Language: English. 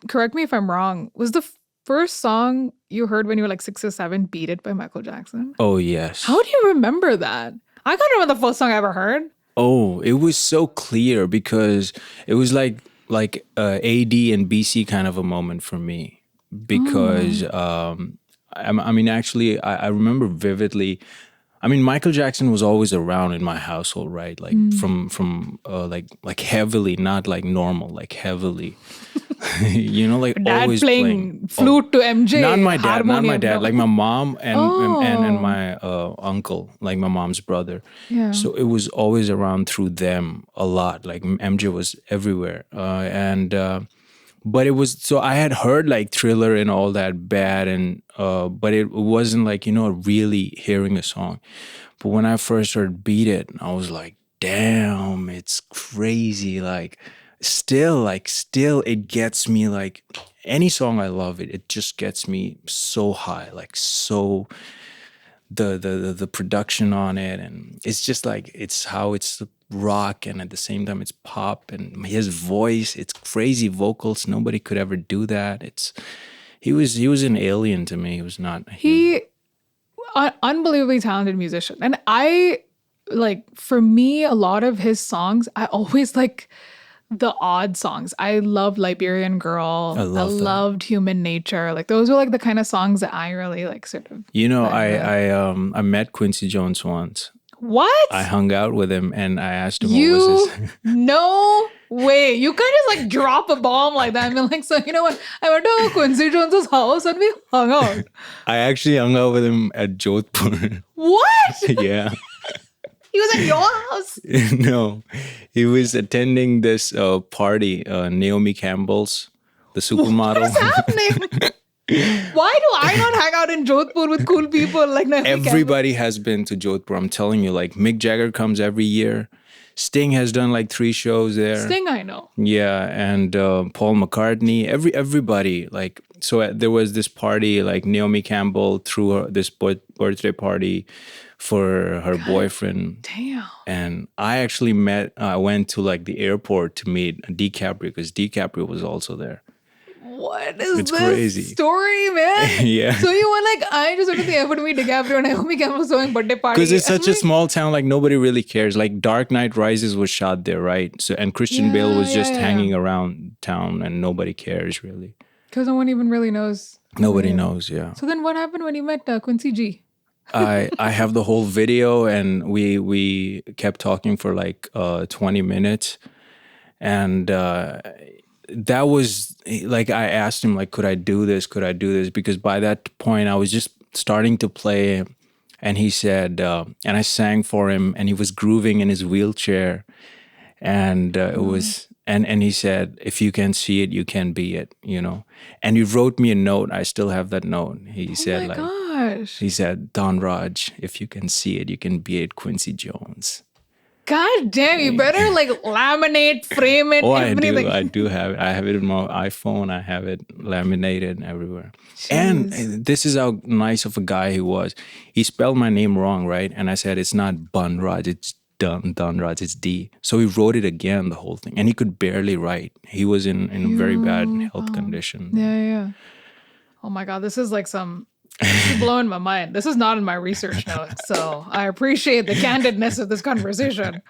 correct me if I'm wrong, was the first song you heard when you were like 6 or 7 Beat It by Michael Jackson? Oh, yes. How do you remember that? I can't remember the first song I ever heard. Oh, it was so clear because it was like AD and BC kind of a moment for me because I mean actually I remember vividly. I mean, Michael Jackson was always around in my household, right? Like from like heavily, not like normal, like heavily. You know, like Dad always playing flute to MJ. Not my dad, harmonium, no. like my mom and my uncle, like my mom's brother. Yeah. So it was always around through them a lot. Like MJ was everywhere, but it was so I had heard like Thriller and all that bad, and but it wasn't like really hearing a song. But when I first heard Beat It, I was like, damn, it's crazy. Like still it gets me like any song I love it just gets me so high, like so the production on it, and it's just like it's rock and at the same time it's pop, and his voice, it's crazy vocals. Nobody could ever do that. He was an alien to me. He was not unbelievably talented musician. And I like, for me, a lot of his songs, I always like the odd songs. I loved Liberian Girl. I loved Human Nature. Like those were like the kind of songs that I really like sort of. I met Quincy Jones once. What? I hung out with him and I asked him what was his... No way. You can't just like drop a bomb like that and be like, so you know what? I went to Quincy Jones's house and we hung out. I actually hung out with him at Jodhpur. What? Yeah. He was at your house? No. He was attending this party, Naomi Campbell's, the supermodel. What is happening? Why do I not hang out in Jodhpur with cool people like Naomi Everybody has been to Jodhpur. I'm telling you, like Mick Jagger comes every year. Sting has done like 3 shows there. Sting, I know. Yeah, and Paul McCartney. Everybody. Like, so there was this party, like Naomi Campbell threw this birthday party for her boyfriend. Damn. And I actually went to like the airport to meet DiCaprio because DiCaprio was also there. What is it's this crazy. Story, man? Yeah. So you were like, I just went to the airport to meet DiCaprio and Naomi Campbell was throwing birthday party. Because it's such a small town, like nobody really cares. Like Dark Knight Rises was shot there, right? So and Christian Bale was just hanging around town and nobody cares really. Because no one even really knows. Nobody knows, yeah. So then what happened when you met Quincy G? I have the whole video and we kept talking for like 20 minutes. And that was like, I asked him like, could I do this? Because by that point I was just starting to play, and he said, and I sang for him, and he was grooving in his wheelchair, and it was, and he said, if you can see it, you can be it, and he wrote me a note. I still have that note. He said like, gosh. He said, Dohnraj, if you can see it, you can be it, Quincy Jones. God damn, you better like laminate, frame it, everything. I do have it. I have it in my iPhone. I have it laminated everywhere. Jeez. And this is how nice of a guy he was. He spelled my name wrong, right? And I said, it's not Bunraj, it's Dohnraj, it's D. So he wrote it again, the whole thing. And he could barely write. He was in a very bad health condition. Yeah. Oh my God, this is like this is blowing my mind. This is not in my research notes, so I appreciate the candidness of this conversation.